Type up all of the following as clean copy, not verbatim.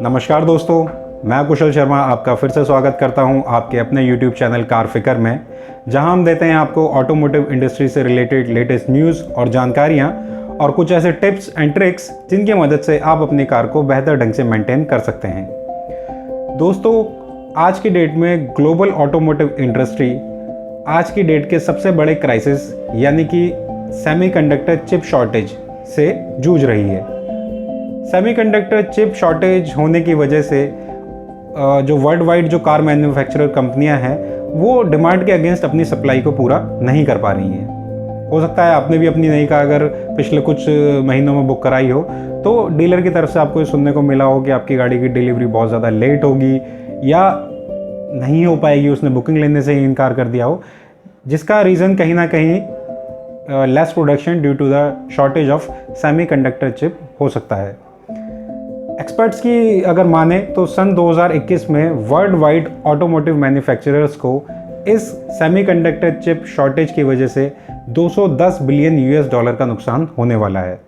नमस्कार दोस्तों, मैं कुशल शर्मा आपका फिर से स्वागत करता हूं आपके अपने YouTube चैनल कार फिकर में, जहां हम देते हैं आपको ऑटोमोटिव इंडस्ट्री से रिलेटेड लेटेस्ट न्यूज़ और जानकारियां और कुछ ऐसे टिप्स एंड ट्रिक्स जिनकी मदद से आप अपनी कार को बेहतर ढंग से मेंटेन कर सकते हैं। दोस्तों, आज की डेट में ग्लोबल ऑटोमोटिव इंडस्ट्री आज की डेट के सबसे बड़े क्राइसिस यानी कि सेमीकंडक्टर चिप शॉर्टेज से जूझ रही है। सेमीकंडक्टर चिप शॉर्टेज होने की वजह से जो वर्ल्ड वाइड जो कार मैन्युफैक्चरर कंपनियां हैं वो डिमांड के अगेंस्ट अपनी सप्लाई को पूरा नहीं कर पा रही हैं। हो सकता है आपने भी अपनी नई कार अगर पिछले कुछ महीनों में बुक कराई हो तो डीलर की तरफ से आपको ये सुनने को मिला हो कि आपकी गाड़ी की डिलीवरी बहुत ज़्यादा लेट होगी या नहीं हो पाएगी, उसने बुकिंग लेने से ही इनकार कर दिया हो, जिसका रीज़न कहीं ना कहीं less production due to the shortage of semiconductor chip हो सकता है। एक्सपर्ट्स की अगर माने तो सन 2021 में वर्ल्ड वाइड ऑटोमोटिव मैन्युफैक्चरर्स को इस सेमीकंडक्टर चिप शॉर्टेज की वजह से 210 बिलियन यूएस डॉलर का नुकसान होने वाला है।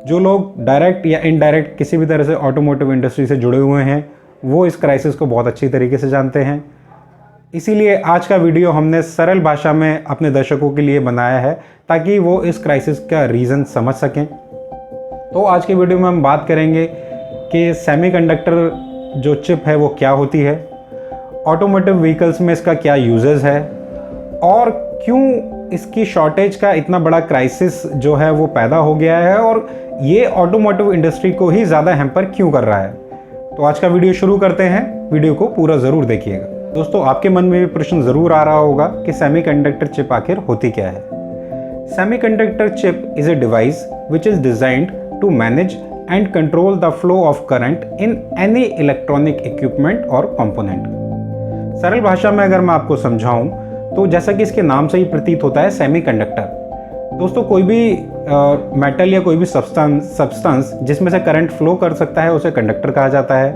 जो लोग डायरेक्ट या इनडायरेक्ट किसी भी तरह से ऑटोमोटिव इंडस्ट्री से जुड़े हुए हैं वो इस क्राइसिस को बहुत अच्छी तरीके से जानते हैं। इसीलिए आज का वीडियो हमने सरल भाषा में अपने दर्शकों के लिए बनाया है ताकि वो इस क्राइसिस का रीज़न समझ सकें। तो आज के वीडियो में हम बात करेंगे कि सेमीकंडक्टर जो चिप है वो क्या होती है, ऑटोमोटिव व्हीकल्स में इसका क्या यूजेस है और क्यों इसकी शॉर्टेज का इतना बड़ा क्राइसिस जो है वो पैदा हो गया है और ये ऑटोमोटिव इंडस्ट्री को ही ज़्यादा हैम्पर क्यों कर रहा है। तो आज का वीडियो शुरू करते हैं, वीडियो को पूरा ज़रूर देखिएगा। दोस्तों, आपके मन में भी प्रश्न ज़रूर आ रहा होगा कि सेमीकंडक्टर चिप आखिर होती क्या है। Semiconductor chip is a device which is designed to manage and control the flow of current in any electronic equipment or component। सरल भाषा में अगर मैं आपको समझाऊं तो जैसा कि इसके नाम से ही प्रतीत होता है सेमीकंडक्टर। दोस्तों, कोई भी मेटल या कोई भी सब्सटेंस जिसमें से करंट फ्लो कर सकता है उसे कंडक्टर कहा जाता है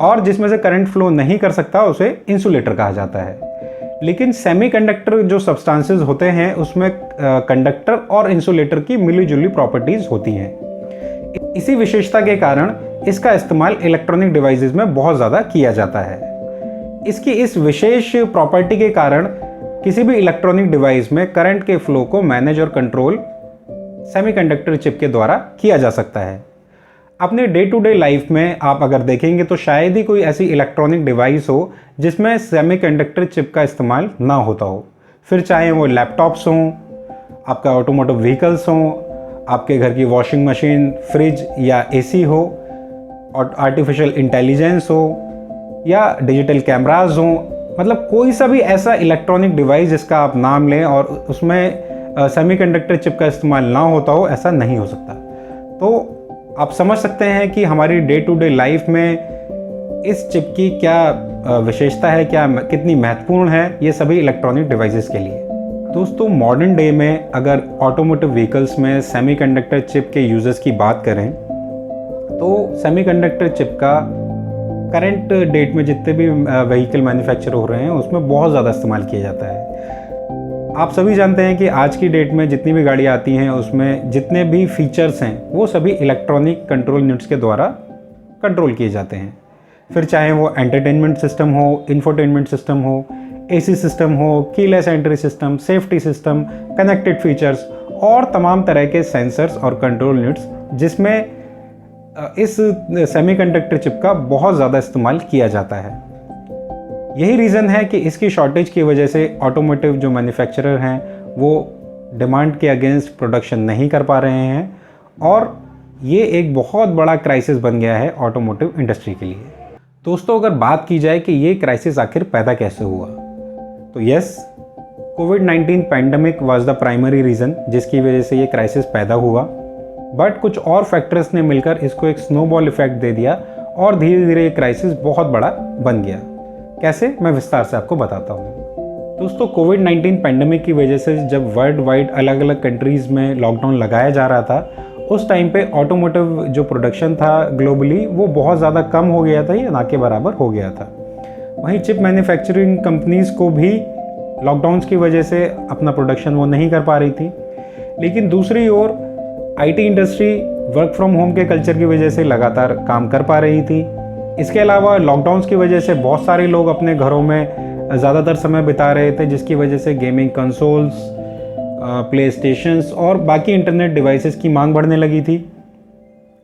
और जिसमें से करंट फ्लो नहीं कर सकता उसे इंसुलेटर कहा जाता है। लेकिन सेमीकंडक्टर जो सब्सटेंसेस होते हैं उसमें कंडक्टर और इंसुलेटर की मिली-जुली प्रॉपर्टीज होती हैं। इसी विशेषता के कारण इसका इस्तेमाल इलेक्ट्रॉनिक डिवाइसेस में बहुत ज़्यादा किया जाता है। इसकी इस विशेष प्रॉपर्टी के कारण किसी भी इलेक्ट्रॉनिक डिवाइस में करंट के फ्लो को मैनेज और कंट्रोल सेमीकंडक्टर चिप के द्वारा किया जा सकता है। अपने डे टू डे लाइफ में आप अगर देखेंगे तो शायद ही कोई ऐसी इलेक्ट्रॉनिक डिवाइस हो जिसमें सेमीकंडक्टर चिप का इस्तेमाल ना होता हो। फिर चाहे वो लैपटॉप्स हों, आपका ऑटोमोटिव व्हीकल्स हों, आपके घर की वॉशिंग मशीन, फ्रिज या एसी हो, और आर्टिफिशियल इंटेलिजेंस हो या डिजिटल कैमराज हो, मतलब कोई सा भी ऐसा इलेक्ट्रॉनिक डिवाइस जिसका आप नाम लें और उसमें सेमीकंडक्टर चिप का इस्तेमाल ना होता हो, ऐसा नहीं हो सकता। तो आप समझ सकते हैं कि हमारी डे टू डे लाइफ में इस चिप की क्या विशेषता है, क्या कितनी महत्वपूर्ण है ये सभी इलेक्ट्रॉनिक डिवाइसेस के लिए। दोस्तों, मॉडर्न डे में अगर ऑटोमोटिव व्हीकल्स में सेमीकंडक्टर चिप के यूजेस की बात करें तो सेमीकंडक्टर चिप का करंट डेट में जितने भी व्हीकल मैन्युफैक्चर हो रहे हैं उसमें बहुत ज़्यादा इस्तेमाल किया जाता है। आप सभी जानते हैं कि आज की डेट में जितनी भी गाड़ियाँ आती हैं उसमें जितने भी फीचर्स हैं वो सभी इलेक्ट्रॉनिक कंट्रोल यूनिट्स के द्वारा कंट्रोल किए जाते हैं। फिर चाहे वो एंटरटेनमेंट सिस्टम हो, इंफोटेनमेंट सिस्टम हो, एसी सिस्टम हो, keyless entry system, safety system, connected features और तमाम तरह के सेंसर्स और कंट्रोल यूनिट्स जिसमें इस सेमीकंडक्टर चिप का बहुत ज़्यादा इस्तेमाल किया जाता है। यही रीज़न है कि इसकी शॉर्टेज की वजह से ऑटोमोटिव जो मैन्युफैक्चरर हैं वो डिमांड के अगेंस्ट प्रोडक्शन नहीं कर पा रहे हैं और ये एक बहुत बड़ा क्राइसिस बन गया है ऑटोमोटिव इंडस्ट्री के लिए। दोस्तों, अगर बात की जाए कि ये क्राइसिस आखिर पैदा कैसे हुआ तो yes, covid pandemic was the primary reason जिसकी वजह से ये क्राइसिस पैदा हुआ, बट कुछ और फैक्टर्स ने मिलकर इसको एक स्नोबॉल इफेक्ट दे दिया और धीरे धीरे ये क्राइसिस बहुत बड़ा बन गया। कैसे, मैं विस्तार से आपको बताता हूँ। दोस्तों, कोविड-19 पैंडमिक की वजह से जब वर्ल्ड वाइड अलग अलग कंट्रीज़ में लॉकडाउन लगाया जा रहा था उस टाइम पे ऑटोमोटिव जो प्रोडक्शन था ग्लोबली वो बहुत ज़्यादा कम हो गया था या ना के बराबर हो गया था। वहीं चिप मैन्युफैक्चरिंग कंपनीज़ को भी लॉकडाउन्स की वजह से अपना प्रोडक्शन वो नहीं कर पा रही थी। लेकिन दूसरी ओर IT industry work from home के कल्चर की वजह से लगातार काम कर पा रही थी। इसके अलावा लॉकडाउन्स की वजह से बहुत सारे लोग अपने घरों में ज़्यादातर समय बिता रहे थे, जिसकी वजह से गेमिंग कंसोल्स, प्ले स्टेशंस और बाकी इंटरनेट डिवाइसेस की मांग बढ़ने लगी थी।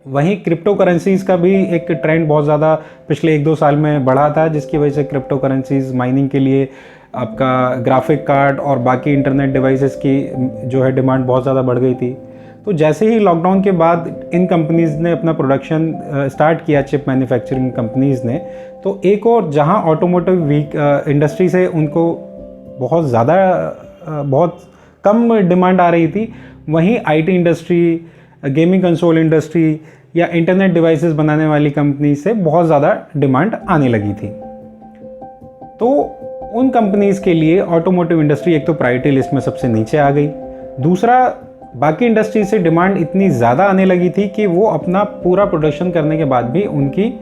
वहीं क्रिप्टो करेंसीज़ का भी एक ट्रेंड बहुत ज़्यादा पिछले 1-2 साल में बढ़ा था, जिसकी वजह से क्रिप्टो करेंसीज़ माइनिंग के लिए आपका ग्राफिक कार्ड और बाकी इंटरनेट डिवाइसेस की जो है डिमांड बहुत ज़्यादा बढ़ गई थी। तो जैसे ही लॉकडाउन के बाद इन कंपनीज़ ने अपना प्रोडक्शन स्टार्ट किया, चिप मैन्युफैक्चरिंग कंपनीज़ ने, तो एक और जहां ऑटोमोटिव इंडस्ट्री से उनको बहुत कम डिमांड आ रही थी, वहीं IT industry, gaming console industry या इंटरनेट डिवाइसेस बनाने वाली कंपनी से बहुत ज़्यादा डिमांड आने लगी थी। तो उन कंपनीज़ के लिए ऑटोमोटिव इंडस्ट्री एक तो प्रायोरिटी लिस्ट में सबसे नीचे आ गई। दूसरा, बाकी इंडस्ट्री से डिमांड इतनी ज़्यादा आने लगी थी कि वो अपना पूरा प्रोडक्शन करने के बाद भी उनकी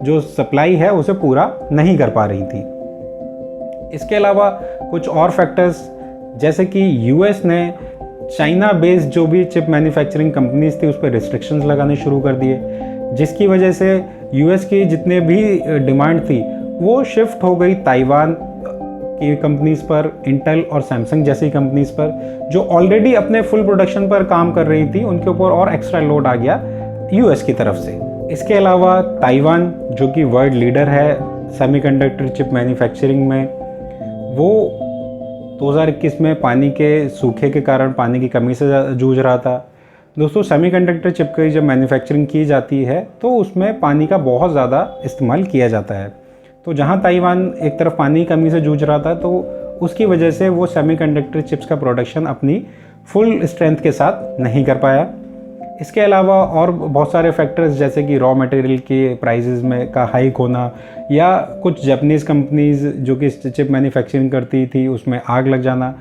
जो सप्लाई है उसे पूरा नहीं कर पा रही थी। इसके अलावा कुछ और फैक्टर्स, जैसे कि यूएस ने चाइना बेस्ड जो भी चिप मैन्युफैक्चरिंग कंपनीज थी उस पर रिस्ट्रिक्शंस लगाने शुरू कर दिए, जिसकी वजह से यूएस की जितने भी डिमांड थी वो शिफ्ट हो गई ताइवान की कंपनीज़ पर, इंटेल और सैमसंग जैसी कंपनीज़ पर, जो ऑलरेडी अपने फुल प्रोडक्शन पर काम कर रही थी। उनके ऊपर और एक्स्ट्रा लोड आ गया यूएस की तरफ से। इसके अलावा ताइवान, जो कि वर्ल्ड लीडर है सेमीकंडक्टर चिप मैन्युफैक्चरिंग में, वो 2021 में पानी के सूखे के कारण पानी की कमी से जूझ रहा था। दोस्तों, सेमीकंडक्टर चिप की जब मैन्युफैक्चरिंग की जाती है तो उसमें पानी का बहुत ज़्यादा इस्तेमाल किया जाता है। तो जहाँ ताइवान एक तरफ पानी की कमी से जूझ रहा था, तो उसकी वजह से वो सेमीकंडक्टर चिप्स का प्रोडक्शन अपनी फुल स्ट्रेंथ के साथ नहीं कर पाया। इसके अलावा और बहुत सारे फैक्टर्स, जैसे कि रॉ मटेरियल के प्राइसेस में का हाइक होना, या कुछ जापानीज़ कंपनीज जो कि चिप मैन्युफैक्चरिंग करती थी उसमें आग लग जाना,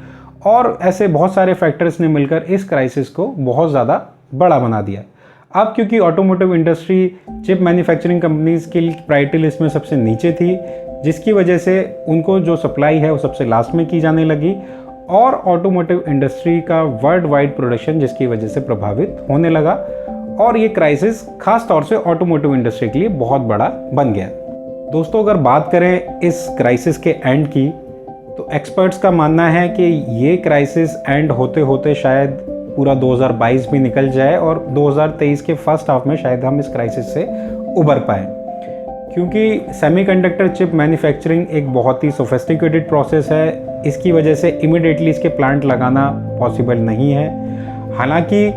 और ऐसे बहुत सारे फैक्टर्स ने मिलकर इस क्राइसिस को बहुत ज़्यादा बड़ा बना दिया। अब क्योंकि automotive industry chip manufacturing companies की प्रायोरिटी लिस्ट में सबसे नीचे थी, जिसकी वजह से उनको जो सप्लाई है वो सबसे लास्ट में की जाने लगी, और ऑटोमोटिव इंडस्ट्री का वर्ल्ड वाइड प्रोडक्शन जिसकी वजह से प्रभावित होने लगा, और ये क्राइसिस खास तौर से ऑटोमोटिव इंडस्ट्री के लिए बहुत बड़ा बन गया। दोस्तों, अगर बात करें इस क्राइसिस के एंड की, तो एक्सपर्ट्स का मानना है कि ये क्राइसिस एंड होते होते शायद पूरा 2022 भी निकल जाए और 2023 के फर्स्ट हाफ में शायद हम इस क्राइसिस से उबर पाएँ, क्योंकि सेमीकंडक्टर चिप मैन्युफैक्चरिंग एक बहुत ही सोफिस्टिकेटेड प्रोसेस है। इसकी वजह से इमिडिएटली इसके प्लांट लगाना पॉसिबल नहीं है। हालांकि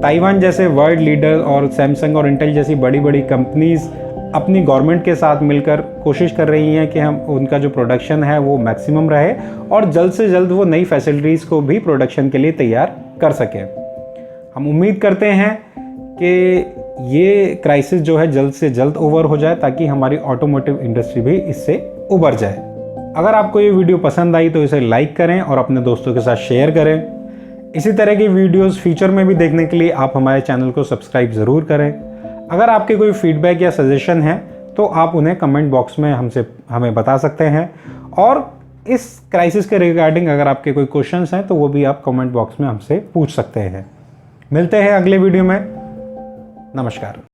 ताइवान जैसे वर्ल्ड लीडर और सैमसंग और इंटेल जैसी बड़ी बड़ी कंपनीज अपनी गवर्नमेंट के साथ मिलकर कोशिश कर रही हैं कि हम उनका जो प्रोडक्शन है वो मैक्सिमम रहे, और जल्द से जल्द वो नई फैसिलिटीज़ को भी प्रोडक्शन के लिए तैयार कर सकें। हम उम्मीद करते हैं कि ये क्राइसिस जो है जल्द से जल्द ओवर हो जाए, ताकि हमारी ऑटोमोटिव इंडस्ट्री भी इससे उबर जाए। अगर आपको ये वीडियो पसंद आई तो इसे लाइक करें और अपने दोस्तों के साथ शेयर करें। इसी तरह की वीडियोस फ्यूचर में भी देखने के लिए आप हमारे चैनल को सब्सक्राइब ज़रूर करें। अगर आपके कोई फीडबैक या सजेशन है तो आप उन्हें कमेंट बॉक्स में हमें बता सकते हैं, और इस क्राइसिस के रिगार्डिंग अगर आपके कोई क्वेश्चंस हैं तो वो भी आप कमेंट बॉक्स में हमसे पूछ सकते हैं। मिलते हैं अगले वीडियो में। नमस्कार।